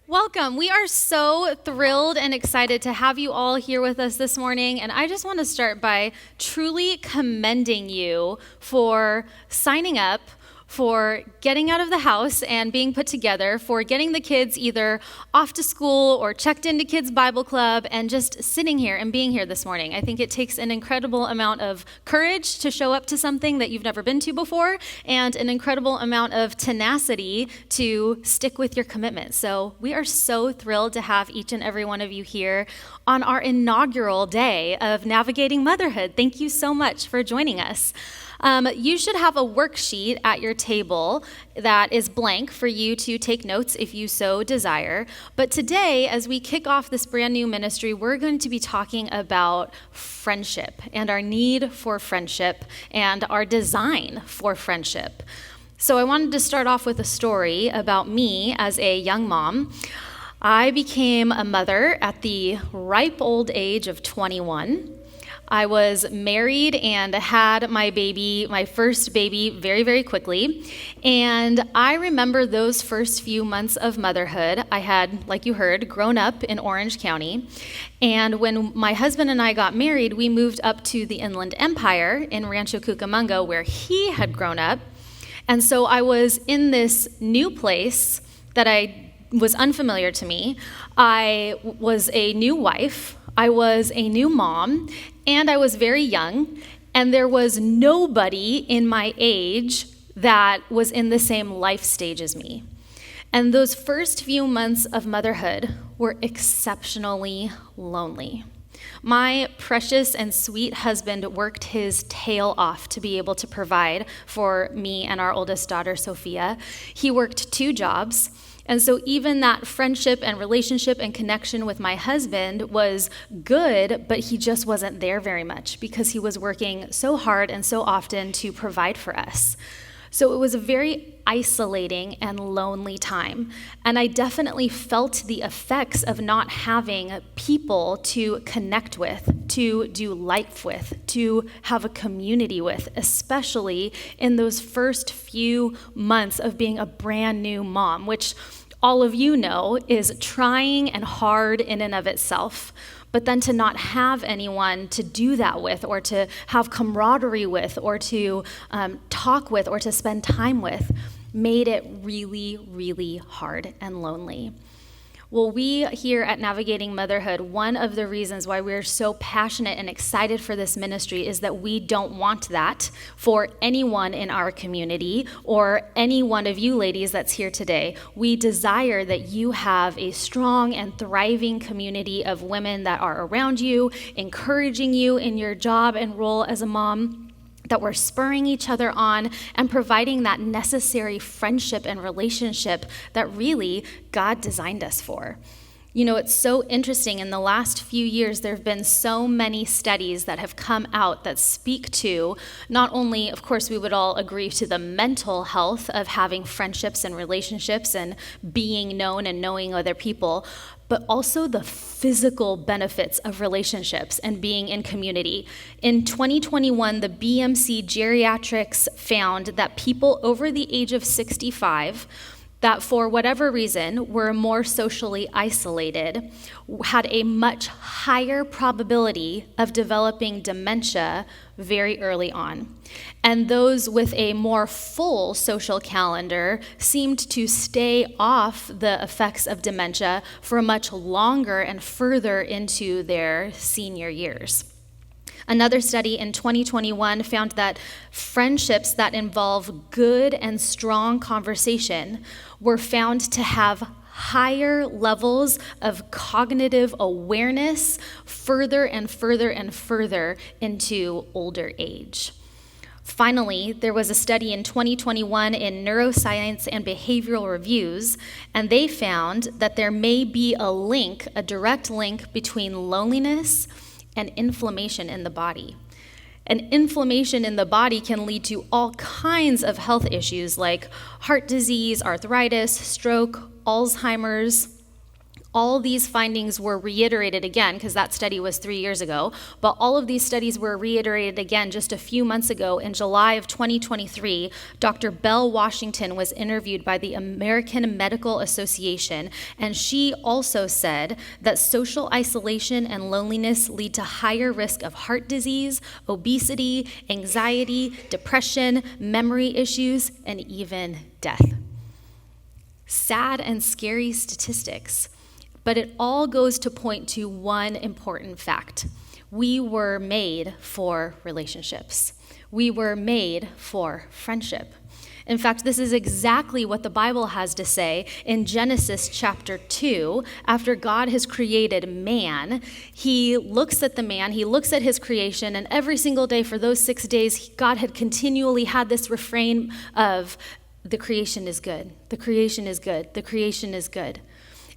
Welcome. We are so thrilled and excited to have you all here with us this morning. And I just want to start by truly commending you for signing up, for getting out of the house and being put together, for getting the kids either off to school or checked into Kids Bible Club and just sitting here and being here this morning. I think it takes an incredible amount of courage to show up to something that you've never been to before and an incredible amount of tenacity to stick with your commitment. So we are so thrilled to have each and every one of you here on our inaugural day of Navigating Motherhood. Thank you so much for joining us. You should have a worksheet at your table that is blank for you to take notes if you so desire. But today, as we kick off this brand new ministry, we're going to be talking about friendship and our need for friendship and our design for friendship. So I wanted to start off with a story about me as a young mom. I became a mother at the ripe old age of 21. I was married and had my first baby very, very quickly. And I remember those first few months of motherhood. I had, like you heard, grown up in Orange County. And when my husband and I got married, we moved up to the Inland Empire in Rancho Cucamonga, where he had grown up. And so I was in this new place that was unfamiliar to me. I was a new wife. I was a new mom, and I was very young, and there was nobody in my age that was in the same life stage as me. And those first few months of motherhood were exceptionally lonely. My precious and sweet husband worked his tail off to be able to provide for me and our oldest daughter, Sophia. He worked 2 jobs. And so even that friendship and relationship and connection with my husband was good, but he just wasn't there very much because he was working so hard and so often to provide for us. So it was a very isolating and lonely time. And I definitely felt the effects of not having people to connect with, to do life with, to have a community with, especially in those first few months of being a brand new mom, which all of you know is trying and hard in and of itself. But then to not have anyone to do that with, or to have camaraderie with, or to talk with, or to spend time with, made it really, really hard and lonely. Well, we here at Navigating Motherhood, one of the reasons why we're so passionate and excited for this ministry is that we don't want that for anyone in our community or any one of you ladies that's here today. We desire that you have a strong and thriving community of women that are around you, encouraging you in your job and role as a mom, that we're spurring each other on and providing that necessary friendship and relationship that really God designed us for. You know, it's so interesting. In the last few years, there have been so many studies that have come out that speak to not only, of course, we would all agree to the mental health of having friendships and relationships and being known and knowing other people, but also the physical benefits of relationships and being in community. In 2021, the BMC Geriatrics found that people over the age of 65 that for whatever reason were more socially isolated had a much higher probability of developing dementia very early on. And those with a more full social calendar seemed to stay off the effects of dementia for much longer and further into their senior years. Another study in 2021 found that friendships that involve good and strong conversation were found to have higher levels of cognitive awareness further and further and further into older age. Finally, there was a study in 2021 in Neuroscience and Behavioral Reviews, and they found that there may be a direct link between loneliness and inflammation in the body. And inflammation in the body can lead to all kinds of health issues like heart disease, arthritis, stroke, Alzheimer's, All these findings were reiterated again, because that study was 3 years ago, but all of these studies were reiterated again just a few months ago. In July of 2023, Dr. Belle Washington was interviewed by the American Medical Association, and she also said that social isolation and loneliness lead to higher risk of heart disease, obesity, anxiety, depression, memory issues, and even death. Sad and scary statistics. But it all goes to point to one important fact. We were made for relationships. We were made for friendship. In fact, this is exactly what the Bible has to say in Genesis chapter 2. After God has created man, he looks at the man, he looks at his creation, and every single day for those 6 days, God had continually had this refrain of, the creation is good, the creation is good, the creation is good.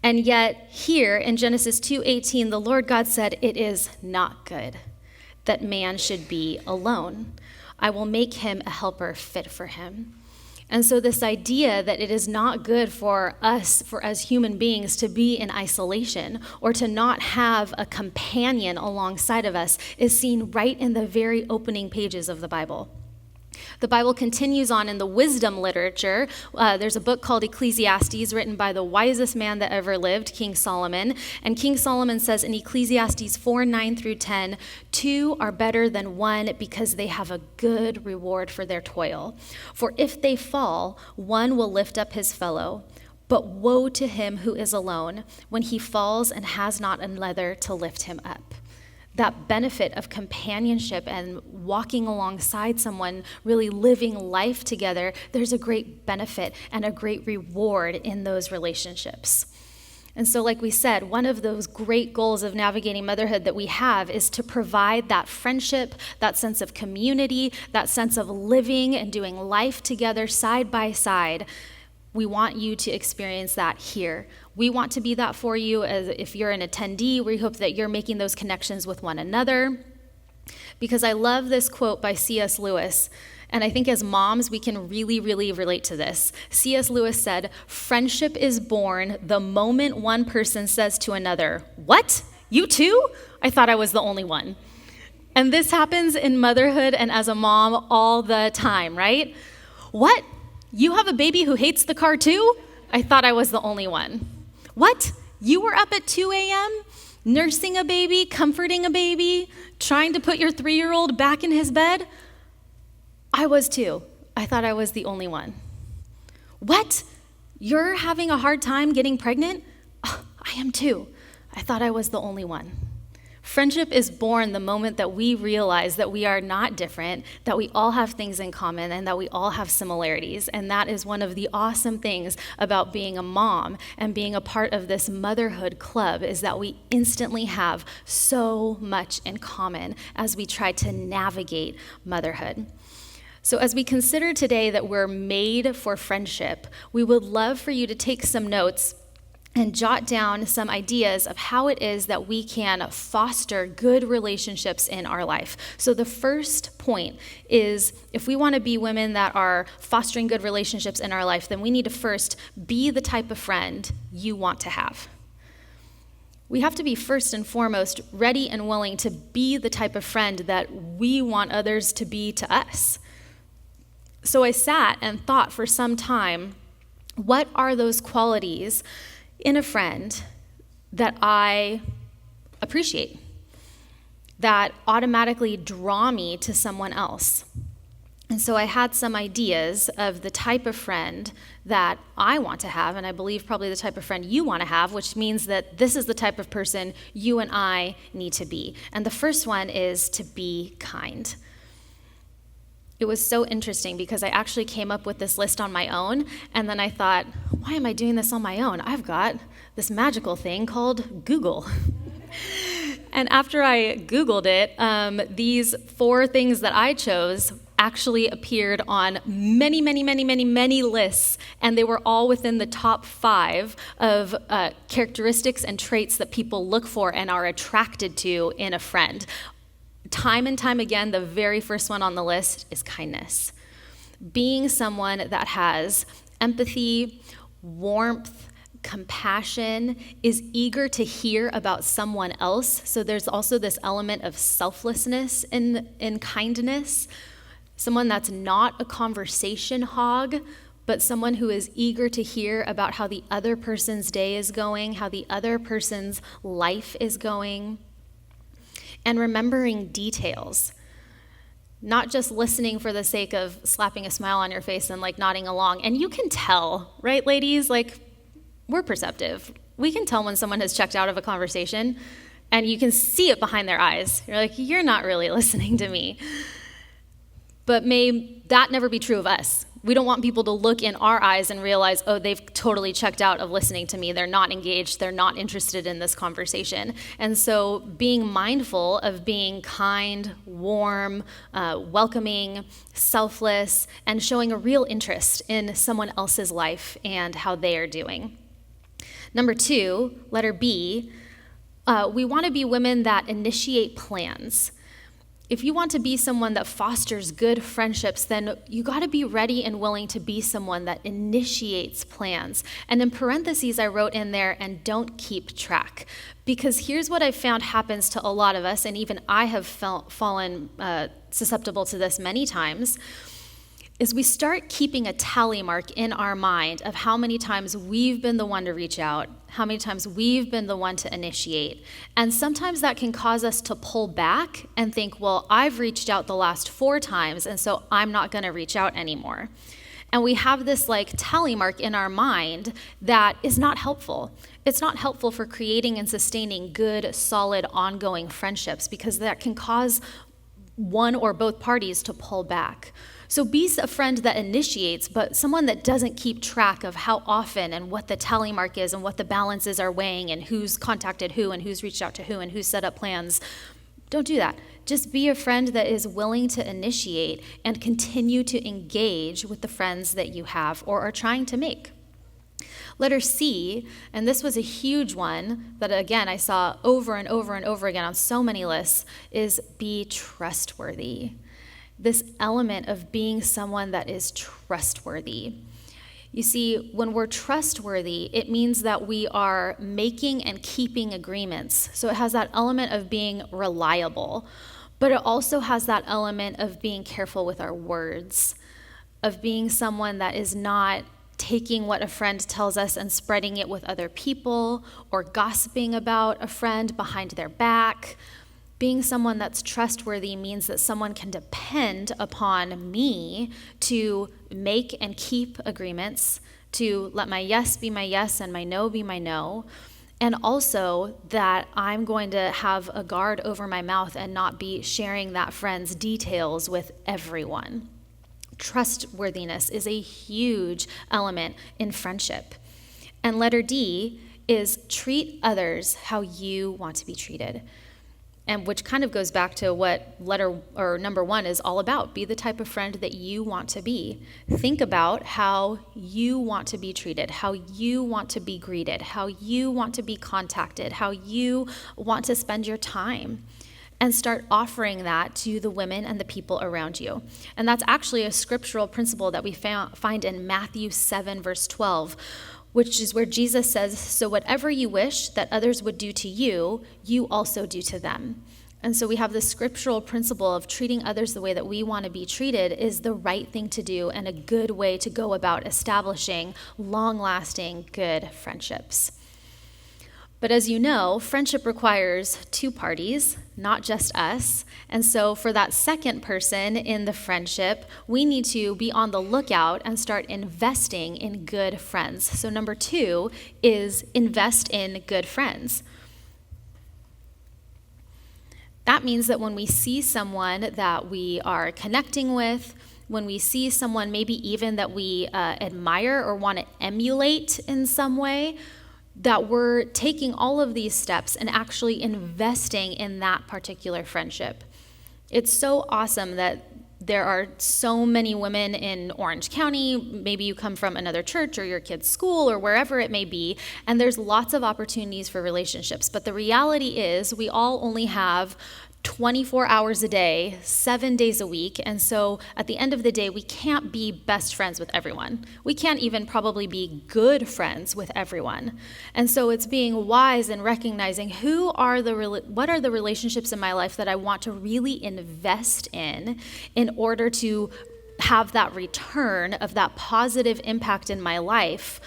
And yet here in Genesis 2:18, the Lord God said, it is not good that man should be alone. I will make him a helper fit for him. And so this idea that it is not good for us, for as human beings, to be in isolation or to not have a companion alongside of us is seen right in the very opening pages of the Bible. The Bible continues on in the wisdom literature. There's a book called Ecclesiastes written by the wisest man that ever lived, King Solomon. And King Solomon says in Ecclesiastes 4:9-10, 2 are better than 1 because they have a good reward for their toil. For if they fall, one will lift up his fellow. But woe to him who is alone when he falls and has not another to lift him up. That benefit of companionship and walking alongside someone, really living life together, there's a great benefit and a great reward in those relationships. And so, like we said, one of those great goals of navigating motherhood that we have is to provide that friendship, that sense of community, that sense of living and doing life together side by side. We want you to experience that here. We want to be that for you. As if you're an attendee, we hope that you're making those connections with one another. Because I love this quote by C.S. Lewis, and I think as moms, we can really, really relate to this. C.S. Lewis said, friendship is born the moment one person says to another, what? You too? I thought I was the only one. And this happens in motherhood and as a mom all the time, right? What? You have a baby who hates the car too? I thought I was the only one. What? You were up at 2 a.m. nursing a baby, comforting a baby, trying to put your 3-year-old back in his bed? I was too. I thought I was the only one. What? You're having a hard time getting pregnant? Oh, I am too. I thought I was the only one. Friendship is born the moment that we realize that we are not different, that we all have things in common, and that we all have similarities. And that is one of the awesome things about being a mom and being a part of this motherhood club, is that we instantly have so much in common as we try to navigate motherhood. So as we consider today that we're made for friendship, we would love for you to take some notes and jot down some ideas of how it is that we can foster good relationships in our life. So the first point is, if we want to be women that are fostering good relationships in our life, then we need to first be the type of friend you want to have. We have to be first and foremost ready and willing to be the type of friend that we want others to be to us. So I sat and thought for some time, what are those qualities in a friend that I appreciate, that automatically draw me to someone else? And so I had some ideas of the type of friend that I want to have, and I believe probably the type of friend you want to have, which means that this is the type of person you and I need to be. And the first one is to be kind. It was so interesting because I actually came up with this list on my own, and then I thought, why am I doing this on my own? I've got this magical thing called Google. And after I Googled it, these 4 things that I chose actually appeared on many, many, many, many, many lists, and they were all within the top 5 of characteristics and traits that people look for and are attracted to in a friend. Time and time again, the very first one on the list is kindness. Being someone that has empathy, warmth, compassion, is eager to hear about someone else. So there's also this element of selflessness in kindness. Someone that's not a conversation hog, but someone who is eager to hear about how the other person's day is going, how the other person's life is going, and remembering details. Not just listening for the sake of slapping a smile on your face and like nodding along. And you can tell, right, ladies? Like, we're perceptive. We can tell when someone has checked out of a conversation, and you can see it behind their eyes. You're like, you're not really listening to me. But may that never be true of us. We don't want people to look in our eyes and realize, oh, they've totally checked out of listening to me. They're not engaged. They're not interested in this conversation. And so being mindful of being kind, warm, welcoming, selfless, and showing a real interest in someone else's life and how they are doing. Number 2, letter B, we want to be women that initiate plans. If you want to be someone that fosters good friendships, then you got to be ready and willing to be someone that initiates plans. And in parentheses, I wrote in there, and don't keep track. Because here's what I've found happens to a lot of us, and even I have fallen susceptible to this many times, is we start keeping a tally mark in our mind of how many times we've been the one to reach out, how many times we've been the one to initiate. And sometimes that can cause us to pull back and think, well, I've reached out the last 4 times, and so I'm not going to reach out anymore. And we have this like tally mark in our mind that is not helpful. It's not helpful for creating and sustaining good, solid, ongoing friendships, because that can cause one or both parties to pull back. So be a friend that initiates, but someone that doesn't keep track of how often and what the tally mark is and what the balances are weighing and who's contacted who and who's reached out to who and who's set up plans. Don't do that. Just be a friend that is willing to initiate and continue to engage with the friends that you have or are trying to make. Letter C, and this was a huge one that, again, I saw over and over and over again on so many lists, is be trustworthy. This element of being someone that is trustworthy. You see, when we're trustworthy, it means that we are making and keeping agreements. So it has that element of being reliable, but it also has that element of being careful with our words, of being someone that is not taking what a friend tells us and spreading it with other people, or gossiping about a friend behind their back. Being someone that's trustworthy means that someone can depend upon me to make and keep agreements, to let my yes be my yes and my no be my no, and also that I'm going to have a guard over my mouth and not be sharing that friend's details with everyone. Trustworthiness is a huge element in friendship. And letter D is treat others how you want to be treated. And which kind of goes back to what number 1 is all about. Be the type of friend that you want to be. Think about how you want to be treated, how you want to be greeted, how you want to be contacted, how you want to spend your time. And start offering that to the women and the people around you. And that's actually a scriptural principle that we find in Matthew 7, verse 12, which is where Jesus says, so whatever you wish that others would do to you, you also do to them. And so we have this scriptural principle of treating others the way that we want to be treated is the right thing to do and a good way to go about establishing long-lasting, good friendships. But as you know, friendship requires 2 parties, not just us. And so for that second person in the friendship, we need to be on the lookout and start investing in good friends. So number 2 is invest in good friends. That means that when we see someone that we are connecting with, when we see someone maybe even that we admire or want to emulate in some way, that we're taking all of these steps and actually investing in that particular friendship. It's so awesome that there are so many women in Orange County. Maybe you come from another church or your kid's school or wherever it may be, and there's lots of opportunities for relationships. But the reality is we all only have 24 hours a day, 7 days a week. And so at the end of the day, we can't be best friends with everyone. We can't even probably be good friends with everyone. And so it's being wise and recognizing what are the relationships in my life that I want to really invest in order to have that return of that positive impact in my life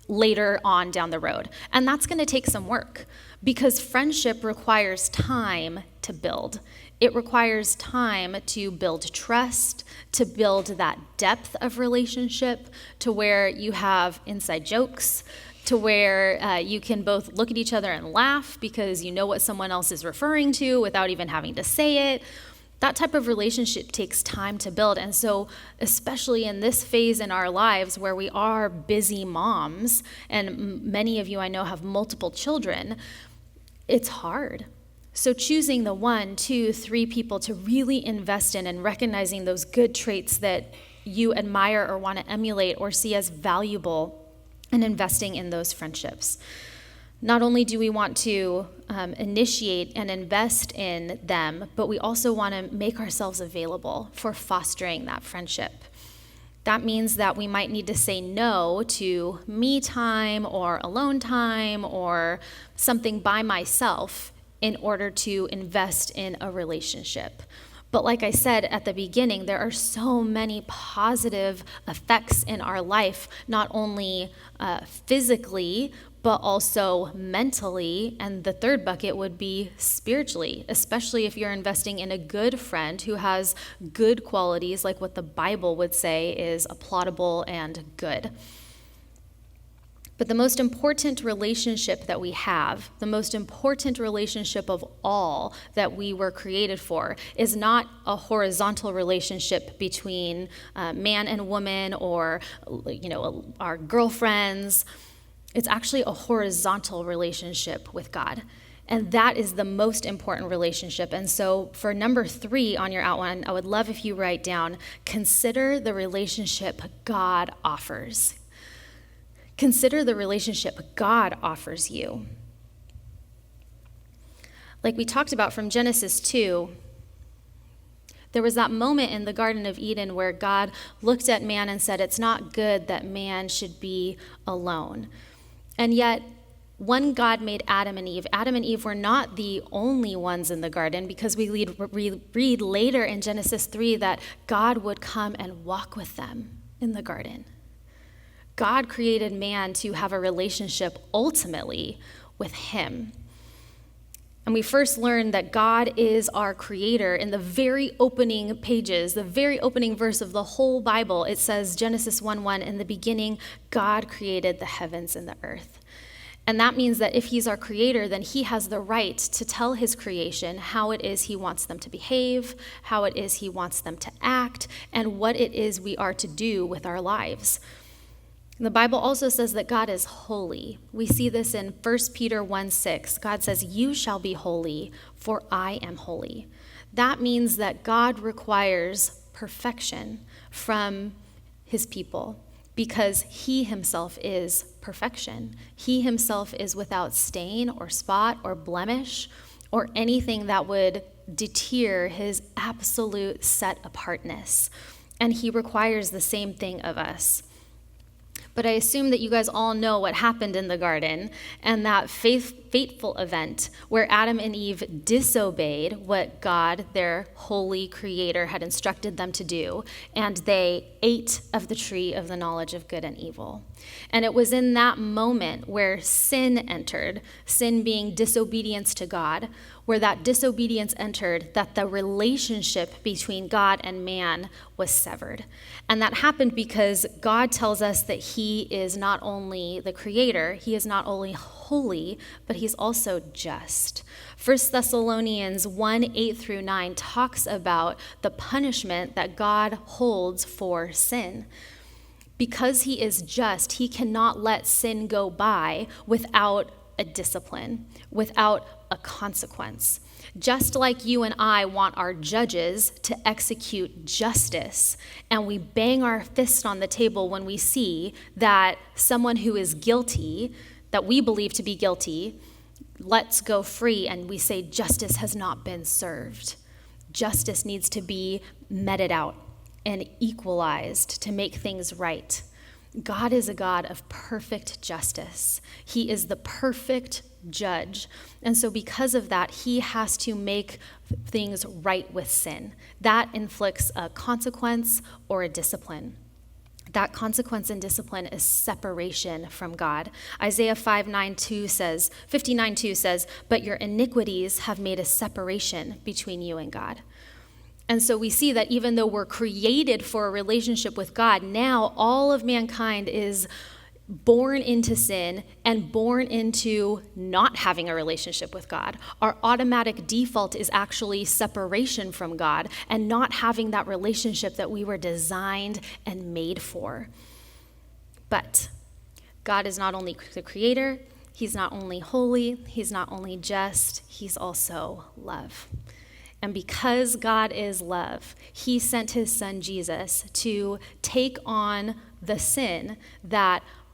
later on down the road. And that's going to take some work, because friendship requires time to build. It requires time to build trust, to build that depth of relationship, to where you have inside jokes, to where you can both look at each other and laugh because you know what someone else is referring to without even having to say it. That type of relationship takes time to build. And so, especially in this phase in our lives where we are busy moms, and many of you I know have multiple children, it's hard. So choosing the 1, 2, 3 people to really invest in and recognizing those good traits that you admire or want to emulate or see as valuable, and investing in those friendships. Not only do we want to initiate and invest in them, but we also want to make ourselves available for fostering that friendship. That means that we might need to say no to me time or alone time or something by myself in order to invest in a relationship. But like I said at the beginning, there are so many positive effects in our life, not only physically, but also mentally. And the third bucket would be spiritually, especially if you're investing in a good friend who has good qualities, like what the Bible would say is applaudable and good. But the most important relationship that we have, the most important relationship of all that we were created for, is not a horizontal relationship between man and woman or, our girlfriends. It's actually a horizontal relationship with God. And that is the most important relationship. And so for number 3 on your outline, I would love if you write down, consider the relationship God offers. Consider the relationship God offers you. Like we talked about from Genesis 2, there was that moment in the Garden of Eden where God looked at man and said, it's not good that man should be alone. And yet, when God made Adam and Eve were not the only ones in the garden, because we read later in Genesis 3 that God would come and walk with them in the garden. God created man to have a relationship ultimately with him. And we first learned that God is our creator in the very opening pages, the very opening verse of the whole Bible. It says, Genesis 1:1, in the beginning, God created the heavens and the earth. And that means that if he's our creator, then he has the right to tell his creation how it is he wants them to behave, how it is he wants them to act, and what it is we are to do with our lives. The Bible also says that God is holy. We see this in 1 Peter 1:6. God says, you shall be holy, for I am holy. That means that God requires perfection from his people because he himself is perfection. He himself is without stain or spot or blemish or anything that would deter his absolute set apartness. And he requires the same thing of us. But I assume that you guys all know what happened in the garden and that fateful event where Adam and Eve disobeyed what God, their holy creator, had instructed them to do, and they ate of the tree of the knowledge of good and evil. And it was in that moment where sin entered, sin being disobedience to God, where that disobedience entered, that the relationship between God and man was severed. And that happened because God tells us that he is not only the creator, he is not only holy, but he's also just. 1 Thessalonians 1:8-9 talks about the punishment that God holds for sin. Because he is just, he cannot let sin go by without a discipline, without a consequence. Just like you and I want our judges to execute justice, and we bang our fist on the table when we see that someone who is guilty, that we believe to be guilty, lets go free and we say justice has not been served. Justice needs to be meted out and equalized to make things right. God is a God of perfect justice. He is the perfect judge. And so because of that, he has to make things right with sin. That inflicts a consequence or a discipline. That consequence and discipline is separation from God. Isaiah 59:2 says, but your iniquities have made a separation between you and God. And so we see that even though we're created for a relationship with God, now all of mankind is born into sin and born into not having a relationship with God. Our automatic default is actually separation from God and not having that relationship that we were designed and made for. But God is not only the creator, he's not only holy, he's not only just, he's also love. And because God is love, he sent his son Jesus to take on the sin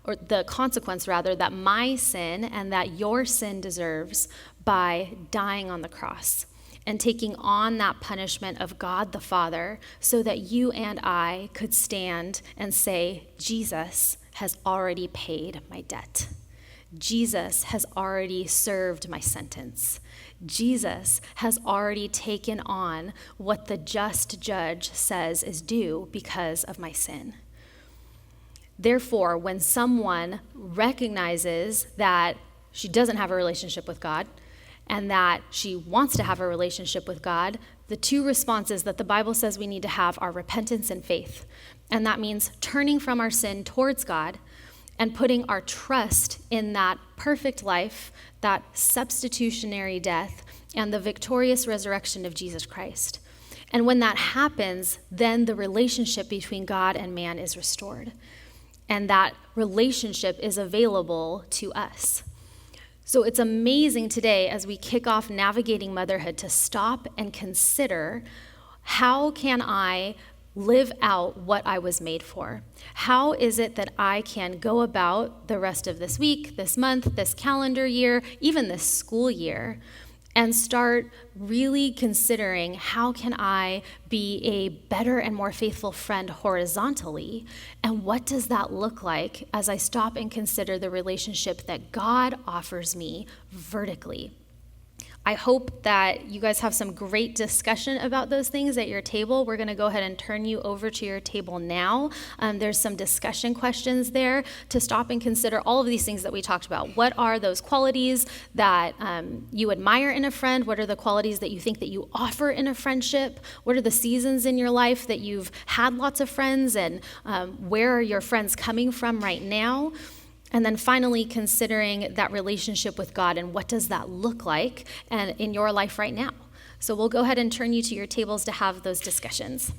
or the consequence rather, that my sin and that your sin deserves by dying on the cross and taking on that punishment of God the Father so that you and I could stand and say, Jesus has already paid my debt. Jesus has already served my sentence. Jesus has already taken on what the just judge says is due because of my sin. Therefore, when someone recognizes that she doesn't have a relationship with God and that she wants to have a relationship with God, the two responses that the Bible says we need to have are repentance and faith. And that means turning from our sin towards God and putting our trust in that perfect life, that substitutionary death, and the victorious resurrection of Jesus Christ. And when that happens, then the relationship between God and man is restored. And that relationship is available to us. So it's amazing today as we kick off navigating motherhood to stop and consider, how can I live out what I was made for? How is it that I can go about the rest of this week, this month, this calendar year, even this school year, and start really considering, how can I be a better and more faithful friend horizontally? And what does that look like as I stop and consider the relationship that God offers me vertically? I hope that you guys have some great discussion about those things at your table. We're going to go ahead and turn you over to your table now. There's some discussion questions there to stop and consider all of these things that we talked about. What are those qualities that you admire in a friend? What are the qualities that you think that you offer in a friendship? What are the seasons in your life that you've had lots of friends, and where are your friends coming from right now? And then finally, considering that relationship with God and what does that look like and in your life right now. So we'll go ahead and turn you to your tables to have those discussions.